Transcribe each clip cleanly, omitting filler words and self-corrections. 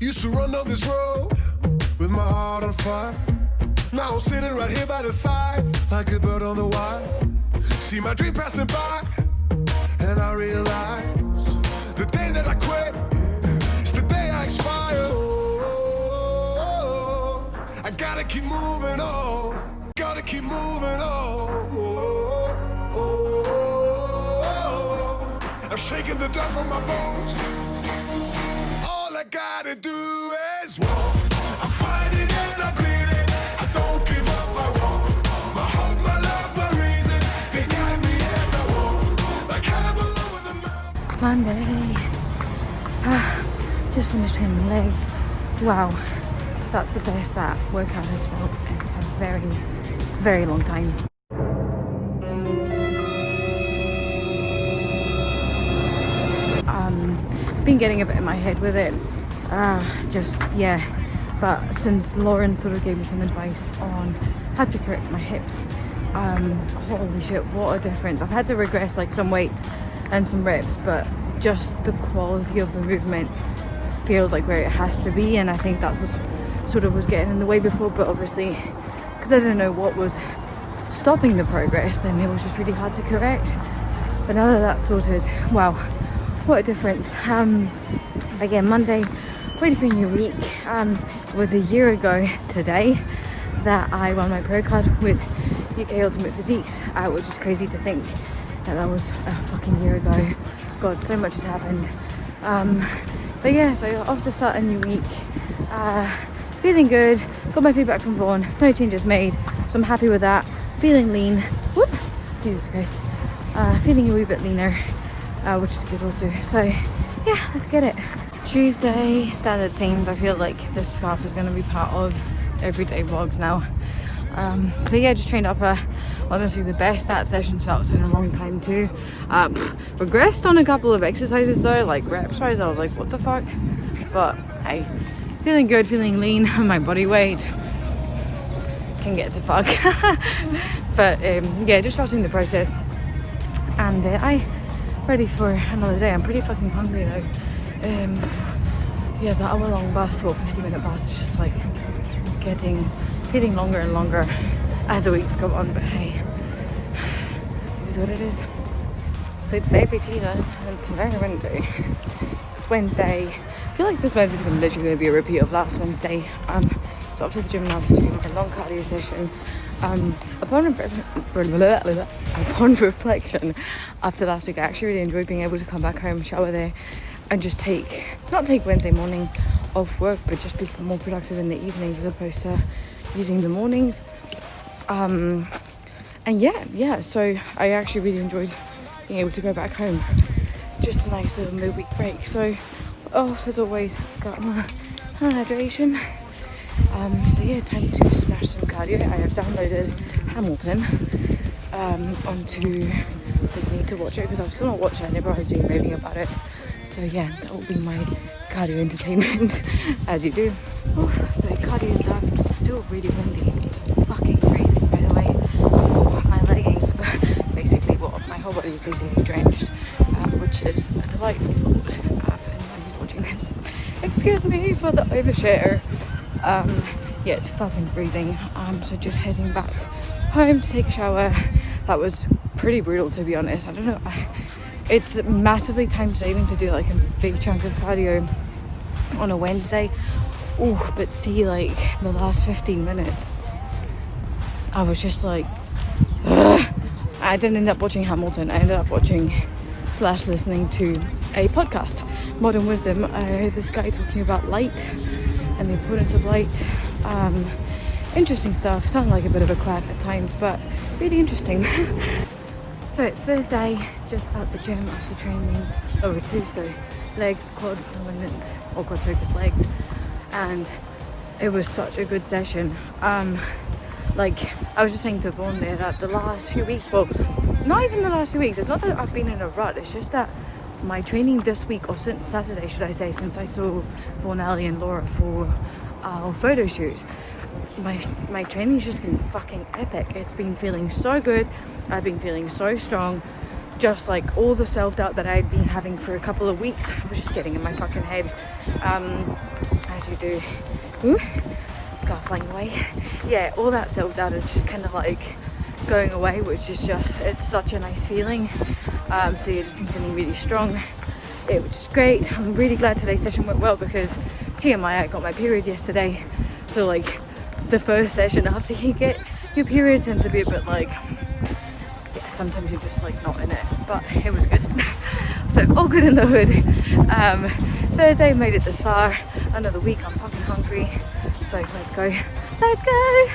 Used to run down this road with my heart on fire. Now I'm sitting right here by the side, like a bird on the wire. See my dream passing by, and I realize the day that I quit is the day I expire. Oh, I gotta keep moving on, gotta keep moving on. I'm shaking the dust from my bones. All I gotta do is walk. I'm fighting and I'm bleeding. I don't give up, I walk. My hope, my love, my reason, they guide me as I walk. Like cannibal over the mountain. Monday. Just finished training legs. Wow, that's the best that workout has felt in a very, very long time. Been getting a bit in my head with it. But since Lauren sort of gave me some advice on how to correct my hips, holy shit, what a difference. I've had to regress like some weights and some reps, but just the quality of the movement feels like where it has to be, and I think that was getting in the way before, but obviously because I didn't know what was stopping the progress, then it was just really hard to correct. But now that that's sorted, wow, what a difference. Again, Monday, ready for a new week. It was a year ago today that I won my pro card with UK Ultimate Physiques, which is crazy to think that was a fucking year ago. God, so much has happened. But yeah, so off to start a new week. Feeling good, got my feedback from Vaughan, no changes made, so I'm happy with that. Feeling lean, whoop, Jesus Christ. Feeling a wee bit leaner, which is good also. So yeah, let's get it. Tuesday, standard scenes. I feel like this scarf is going to be part of everyday vlogs now. But yeah, just trained up honestly the best that session's felt in a long time too. Regressed on a couple of exercises though, like reps wise, I was like, what the fuck? But hey, feeling good, feeling lean. My body weight can get to fuck. But yeah, just trusting the process. And I ready for another day. I'm pretty fucking hungry though. Yeah, the hour-long bus, or 50-minute bus, is just like feeling longer and longer as the weeks go on. But hey, it is what it is. So baby Jesus, it's very windy. It's Wednesday. I feel like this Wednesday's literally going to be a repeat of last Wednesday. So up to the gym now to do like a long cardio session. Upon reflection, after last week, I actually really enjoyed being able to come back home, shower there, and just not take Wednesday morning off work, but just be more productive in the evenings as opposed to using the mornings. And yeah, so I actually really enjoyed being able to go back home. Just a nice little midweek break. So as always, got my hydration. So yeah, time to smash some cardio. I have downloaded Hamilton onto Disney to watch it because I've still not watched it. I never has been raving about it. So yeah, that will be my cardio entertainment as you do. So cardio is done. It's still really windy. It's fucking crazy, by the way. My leggings, basically, my whole body is basically drenched, which is a delightful thought for anyone who's watching this. Excuse me for the overshare. Yeah, it's fucking freezing. So just heading back home to take a shower. That was pretty brutal, to be honest. I don't know. It's massively time saving to do like a big chunk of cardio on a Wednesday. Oh, but see, like the last 15 minutes, I was just like, ugh. I didn't end up watching Hamilton. I ended up watching / listening to a podcast, Modern Wisdom. I heard this guy talking about light and the importance of light. Interesting stuff. Sounded like a bit of a quack at times, but really interesting. So it's Thursday, just at the gym after training over two, so legs, quad alignment, or quad focus legs, and it was such a good session. Like I was just saying to Vaughan there that the last few weeks, well, not even the last 2 weeks, it's not that I've been in a rut, it's just that my training this week, or since Saturday should I say, since I saw Vaughan, Ali and Laura for our photo shoot, my training's just been fucking epic. It's been feeling so good. I've been feeling so strong. Just like all the self-doubt that I'd been having for a couple of weeks, I was just getting in my fucking head. as you do. Ooh, scarf flying away. Yeah, all that self-doubt is just kind of like going away, which is just, it's such a nice feeling. So yeah, just been feeling really strong, which is great. I'm really glad today's session went well because TMI, I got my period yesterday. So like the first session after you get your period tends to be a bit like, yeah, sometimes you're just like not in it, but it was good. So all good in the hood. Thursday, made it this far. Another week, I'm fucking hungry. So let's go. Let's go!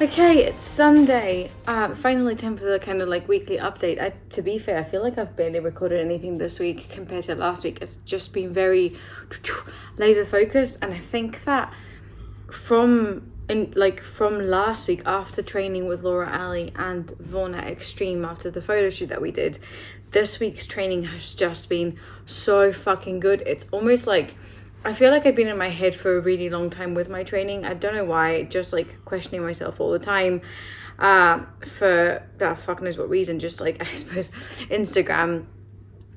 Okay, it's Sunday. Finally time for the kind of like weekly update. To be fair, I feel like I've barely recorded anything this week compared to last week. It's just been very laser focused, and I think that from last week after training with Laura Ali and Vaughan at Extreme after the photo shoot that we did, this week's training has just been so fucking good. It's almost like I feel like I've been in my head for a really long time with my training. I don't know why, just like questioning myself all the time for that fuck knows what reason. Just like, I suppose Instagram,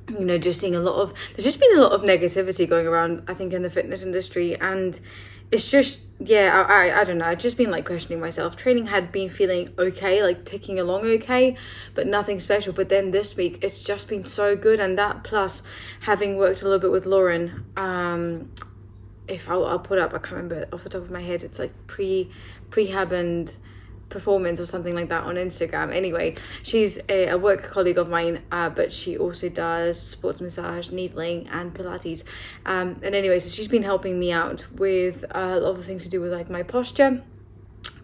you know, just seeing there's just been a lot of negativity going around, I think, in the fitness industry. And it's just, yeah, I don't know. I've just been like questioning myself. Training had been feeling okay, like ticking along okay, but nothing special. But then this week, it's just been so good. And that plus having worked a little bit with Lauren, if I'll put up, I can't remember off the top of my head, it's like prehab and performance or something like that on Instagram. Anyway, she's a work colleague of mine, but she also does sports massage, needling and Pilates, and anyway, so she's been helping me out with a lot of the things to do with like my posture,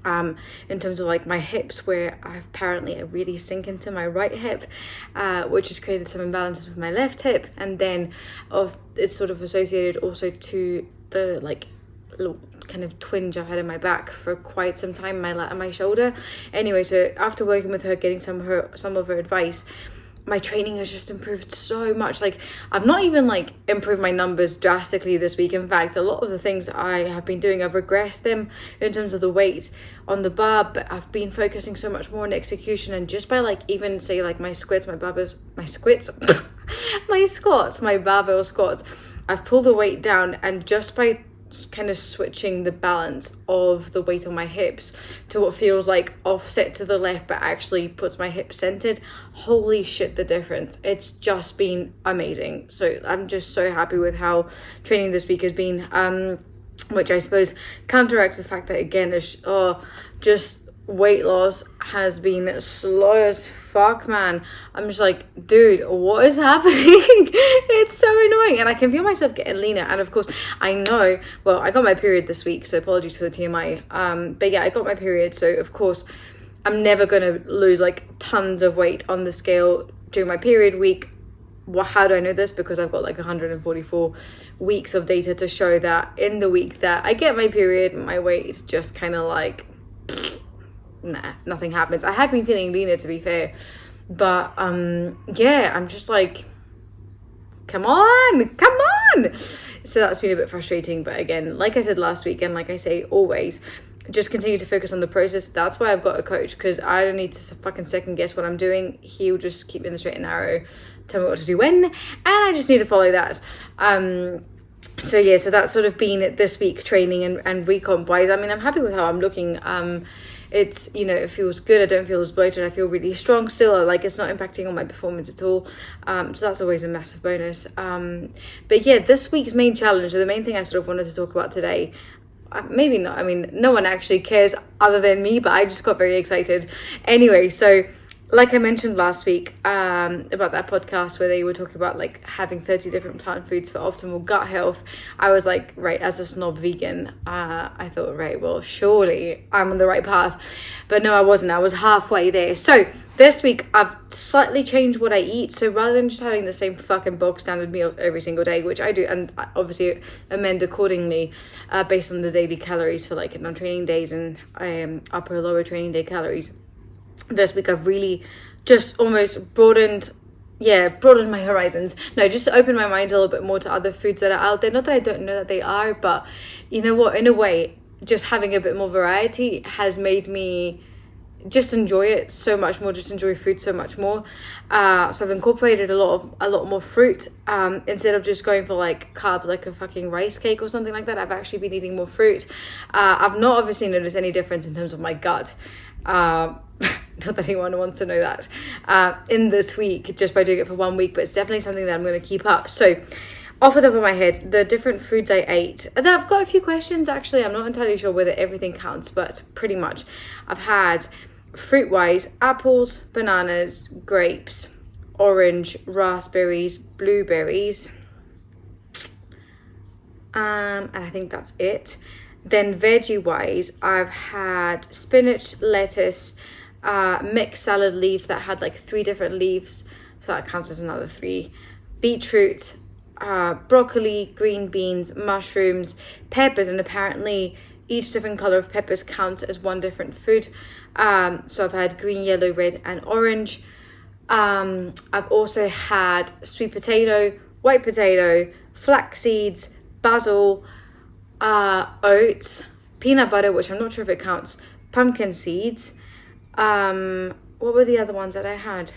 in terms of like my hips, where I've apparently really sink into my right hip, which has created some imbalances with my left hip, and then it's sort of associated also to the like little kind of twinge I've had in my back for quite some time, my lat and my shoulder. Anyway, so after working with her, getting some of her advice, my training has just improved so much. Like, I've not even like improved my numbers drastically this week. In fact, a lot of the things I have been doing, I've regressed them in terms of the weight on the bar, but I've been focusing so much more on execution. And just by like even say like my squats, my barbell squats, I've pulled the weight down, and just by kind of switching the balance of the weight on my hips to what feels like offset to the left but actually puts my hips centered, holy shit, the difference. It's just been amazing. So I'm just so happy with how training this week has been, which I suppose counteracts the fact that again just weight loss has been slow as fuck, man. I'm just like, dude, what is happening? It's so annoying, and I can feel myself getting leaner. And of course, I know, well, I got my period this week, so apologies for the TMI, but yeah, I got my period, so of course I'm never gonna lose like tons of weight on the scale during my period week. How do I know this? Because I've got like 144 weeks of data to show that in the week that I get my period, my weight just kind of like nah, nothing happens. I have been feeling leaner, to be fair, but yeah, I'm just like, come on. So that's been a bit frustrating, but again, like I said last week, and like I say always, just continue to focus on the process. That's why I've got a coach, because I don't need to fucking second guess what I'm doing. He'll just keep me in the straight and narrow, tell me what to do when, and I just need to follow that. So yeah, so that's sort of been this week training and recomp wise. I mean, I'm happy with how I'm looking. It's, you know, it feels good. I don't feel as bloated. I feel really strong still. Like, it's not impacting on my performance at all. So that's always a massive bonus. But yeah, this week's main challenge, the main thing I sort of wanted to talk about today, maybe not, I mean, no one actually cares other than me, but I just got very excited. Anyway, so like I mentioned last week, about that podcast where they were talking about like having 30 different plant foods for optimal gut health, I was like, right, as a snob vegan, I thought, right, well, surely I'm on the right path. But no, I wasn't. I was halfway there. So this week I've slightly changed what I eat. So rather than just having the same fucking bog standard meals every single day, which I do, and I obviously amend accordingly based on the daily calories for like non-training days and upper lower training day calories, this week I've really just almost broadened my horizons. No, just to open my mind a little bit more to other foods that are out there. Not that I don't know that they are, but you know what, in a way, just having a bit more variety has made me just enjoy it so much more, just enjoy food so much more. So I've incorporated a lot more fruit, instead of just going for like carbs like a fucking rice cake or something like that. I've actually been eating more fruit. I've not obviously noticed any difference in terms of my gut, not that anyone wants to know that, in this week, just by doing it for 1 week, but it's definitely something that I'm going to keep up. So off the top of my head, the different foods I ate, and I've got a few questions actually. I'm not entirely sure whether everything counts, but pretty much I've had, fruit wise, apples, bananas, grapes, orange, raspberries, blueberries, and I think that's it. Then veggie wise, I've had spinach, lettuce, mixed salad leaf that had like 3 different leaves, so that counts as another 3, beetroot, broccoli, green beans, mushrooms, peppers, and apparently each different color of peppers counts as one different food. So I've had green, yellow, red, and orange. I've also had sweet potato, white potato, flax seeds, basil, oats, peanut butter, which I'm not sure if it counts, pumpkin seeds. What were the other ones that I had?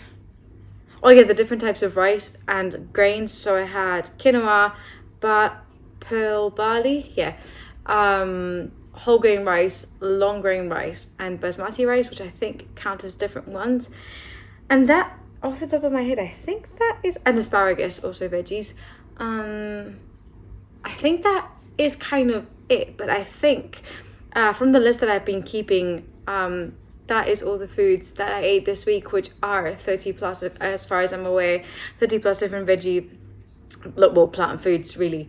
Oh yeah, the different types of rice and grains. So I had quinoa, pearl barley, whole grain rice, long grain rice, and basmati rice, which I think count as different ones. And that, off the top of my head, I think that is, and asparagus, also veggies. I think that is kind of it, but I think from the list that I've been keeping, that is all the foods that I ate this week, which are 30 plus, as far as I'm aware, 30 plus different plant foods, really.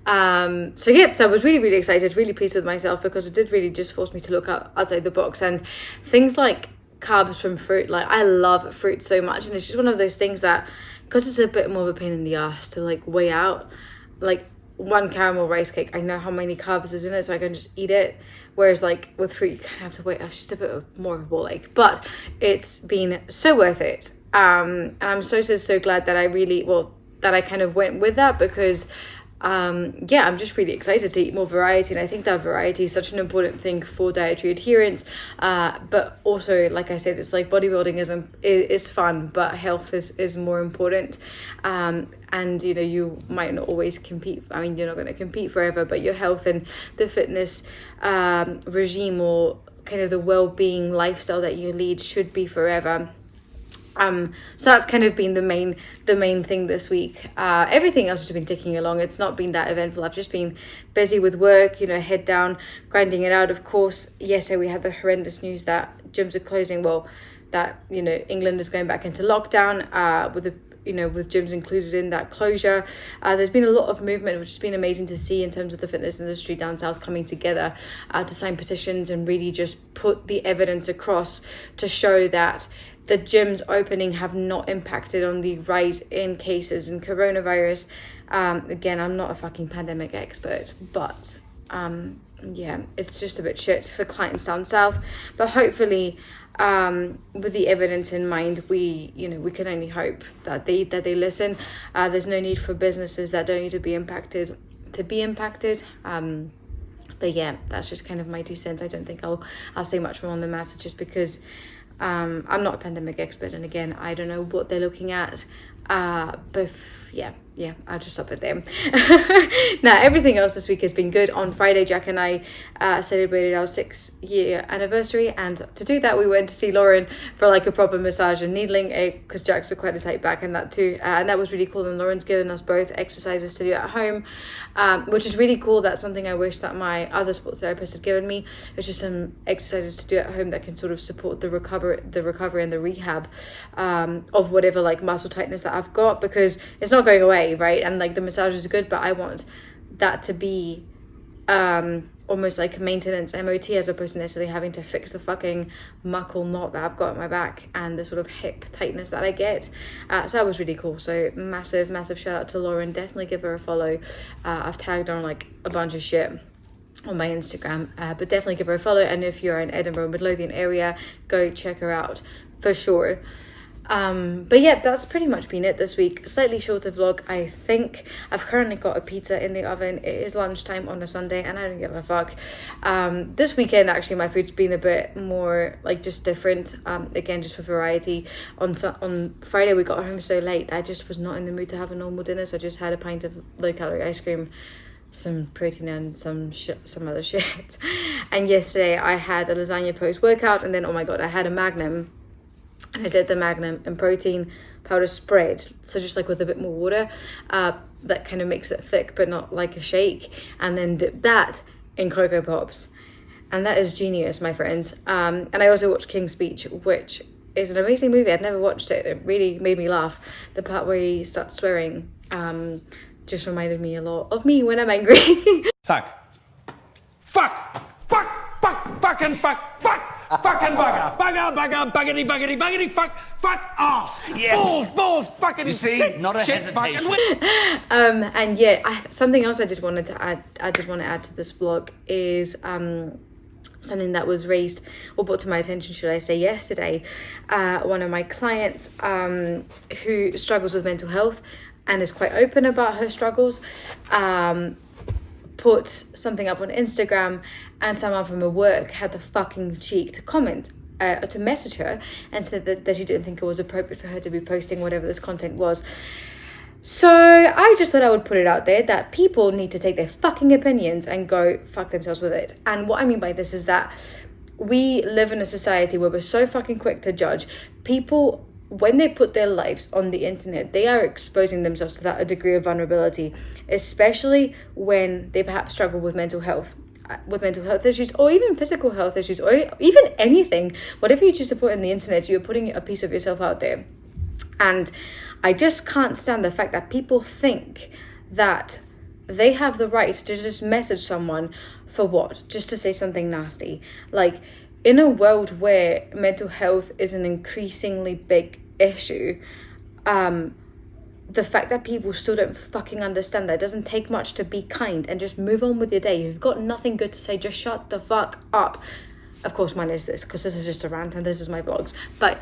So I was really, really excited, really pleased with myself, because it did really just force me to look outside the box. And things like carbs from fruit, like I love fruit so much, and it's just one of those things that, because it's a bit more of a pain in the ass to like weigh out, like one caramel rice cake, I know how many carbs is in it, so I can just eat it. Whereas like with fruit, you kind of have to wait. It's just a bit more of a ball ache, but it's been so worth it. And I'm so glad that I kind of went with that, because I'm just really excited to eat more variety. And I think that variety is such an important thing for dietary adherence. But also, like I said, it's like bodybuilding is fun, but health is more important. And you might not always compete. I mean, you're not going to compete forever, but your health and the fitness regime, or kind of the well-being lifestyle that you lead, should be forever. So that's kind of been the main thing this week. Everything else has been ticking along. It's not been that eventful. I've just been busy with work, head down, grinding it out. Of course, yesterday we had the horrendous news that gyms are closing. Well, that England is going back into lockdown, with gyms included in that closure. There's been a lot of movement, which has been amazing to see, in terms of the fitness industry down south coming together to sign petitions and really just put the evidence across to show that the gyms opening have not impacted on the rise in cases in coronavirus. Again, I'm not a fucking pandemic expert, but it's just a bit shit for clients down south. But hopefully, with the evidence in mind, we can only hope that they listen. There's no need for businesses that don't need to be impacted to be impacted. But yeah, that's just kind of my 2 cents. I don't think I'll say much more on the matter, just because I'm not a pandemic expert, and again, I don't know what they're looking at. But I'll just stop it there. Now, everything else this week has been good. On Friday, Jack and I celebrated our 6-year anniversary, and to do that, we went to see Lauren for like a proper massage and needling, because Jack's got quite a tight back and that too, and that was really cool. And Lauren's given us both exercises to do at home, which is really cool. That's something I wish that my other sports therapist had given me. It's just some exercises to do at home that can sort of support the recovery and the rehab of whatever like muscle tightness that I've got, because it's not going away, right? And like the massages are good, but I want that to be almost like maintenance MOT, as opposed to necessarily having to fix the fucking muckle knot that I've got in my back and the sort of hip tightness that I get. So that was really cool. So massive shout out to Lauren. Definitely give her a follow. I've tagged on like a bunch of shit on my Instagram, but definitely give her a follow. And if you're in Edinburgh, Midlothian area, go check her out for sure. But yeah, that's pretty much been it this week. Slightly shorter vlog, I think. I've currently got a pizza in the oven. It is lunchtime on a Sunday and I don't give a fuck. This weekend actually my food's been a bit more like just different, again just for variety. On Friday we got home so late that I just was not in the mood to have a normal dinner, so I just had a pint of low calorie ice cream, some protein and some other shit. And yesterday I had a lasagna post workout, and then oh my god, I had a Magnum. And I did the Magnum and protein powder spread, so just like with a bit more water, that kind of makes it thick but not like a shake, and then dip that in Cocoa Pops, and that is genius, my friends. And I also watched King's Speech, which is an amazing movie. I'd never watched it. It really made me laugh. The part where he starts swearing just reminded me a lot of me when I'm angry. Fuck. Fuck. Fuck. Fuck. Fucking fuck. Fuck. Fucking bugger. Bugger. Bugger. Buggity. Buggity. Buggity. Fuck. Fuck. Ass. Yes. Balls. Balls. Fucking. You see, not a hesitation. And yeah, something else I did want to add to this vlog is something that was raised or brought to my attention, should I say, yesterday. One of my clients who struggles with mental health and is quite open about her struggles, put something up on Instagram, and someone from her work had the fucking cheek to comment, to message her, and said that she didn't think it was appropriate for her to be posting whatever this content was. So I just thought I would put it out there that people need to take their fucking opinions and go fuck themselves with it. And what I mean by this is that we live in a society where we're so fucking quick to judge people. When they put their lives on the internet, they are exposing themselves to that a degree of vulnerability, especially when they perhaps struggle with mental health issues, or even physical health issues, or even anything. Whatever you choose to put on the internet, you're putting a piece of yourself out there. And I just can't stand the fact that people think that they have the right to just message someone for what? Just to say something nasty. Like, in a world where mental health is an increasingly big issue, the fact that people still don't fucking understand that it doesn't take much to be kind and just move on with your day. If you've got nothing good to say, just shut the fuck up. Of course, mine is this, because this is just a rant and this is my vlogs. But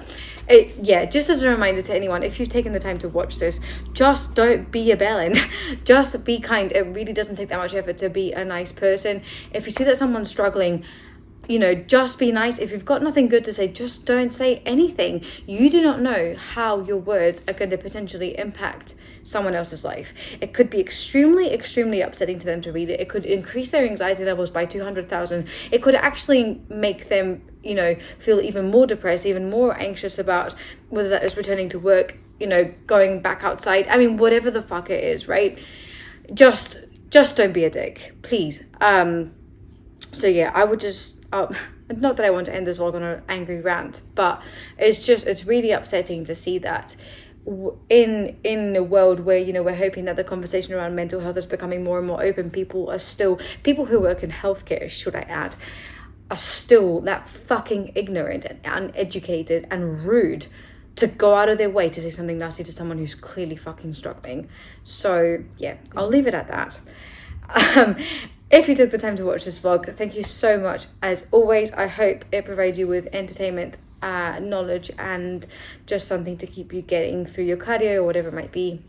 yeah, just as a reminder to anyone, if you've taken the time to watch this, just don't be a bellend. Just be kind. It really doesn't take that much effort to be a nice person. If you see that someone's struggling, you know, just be nice. If you've got nothing good to say, just don't say anything. You do not know how your words are going to potentially impact someone else's life. It could be extremely, extremely upsetting to them to read it. It could increase their anxiety levels by 200,000. It could actually make them, you know, feel even more depressed, even more anxious about whether that is returning to work, you know, going back outside. I mean, whatever the fuck it is, right? Just don't be a dick, please. So yeah, I would just, not that I want to end this vlog on an angry rant, but it's really upsetting to see that in a world where, you know, we're hoping that the conversation around mental health is becoming more and more open, people who work in healthcare, should I add, are still that fucking ignorant and uneducated and rude to go out of their way to say something nasty to someone who's clearly fucking struggling. So yeah, I'll leave it at that. If you took the time to watch this vlog, thank you so much. As always, I hope it provides you with entertainment, knowledge, and just something to keep you getting through your cardio or whatever it might be.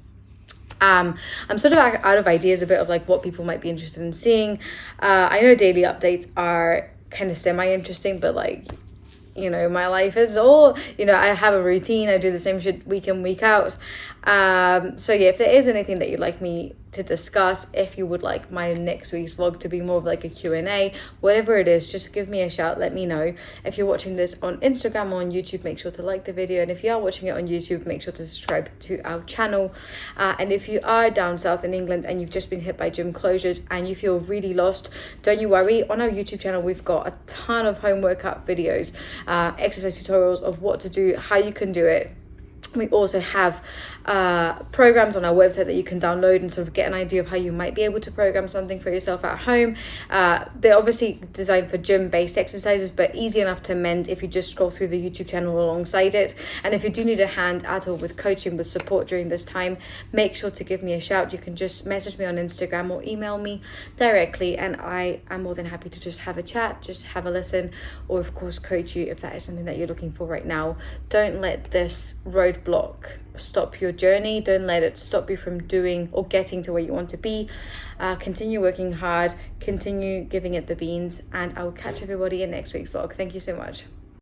I'm sort of out of ideas a bit of like what people might be interested in seeing. I know daily updates are kind of semi-interesting, but like, you know, my life is all, you know, I have a routine. I do the same shit week in, week out. So yeah, if there is anything that you'd like me to discuss, if you would like my next week's vlog to be more of like a Q&A, whatever it is, just give me a shout, let me know. If you're watching this on Instagram or on YouTube, make sure to like the video, and if you are watching it on YouTube, make sure to subscribe to our channel. And if you are down south in England and you've just been hit by gym closures and you feel really lost, don't you worry. On our YouTube channel, we've got a ton of home workout videos, exercise tutorials of what to do, how you can do it. We also have programs on our website that you can download and sort of get an idea of how you might be able to program something for yourself at home. They're obviously designed for gym-based exercises, but easy enough to mend if you just scroll through the YouTube channel alongside it. And if you do need a hand at all with coaching, with support during this time, make sure to give me a shout. You can just message me on Instagram or email me directly, and I am more than happy to just have a chat, just have a listen, or of course coach you if that is something that you're looking for right now. Don't let this roadblock stop your journey. Don't let it stop you from doing or getting to where you want to be. Continue working hard, continue giving it the beans, and I will catch everybody in next week's vlog. Thank you so much.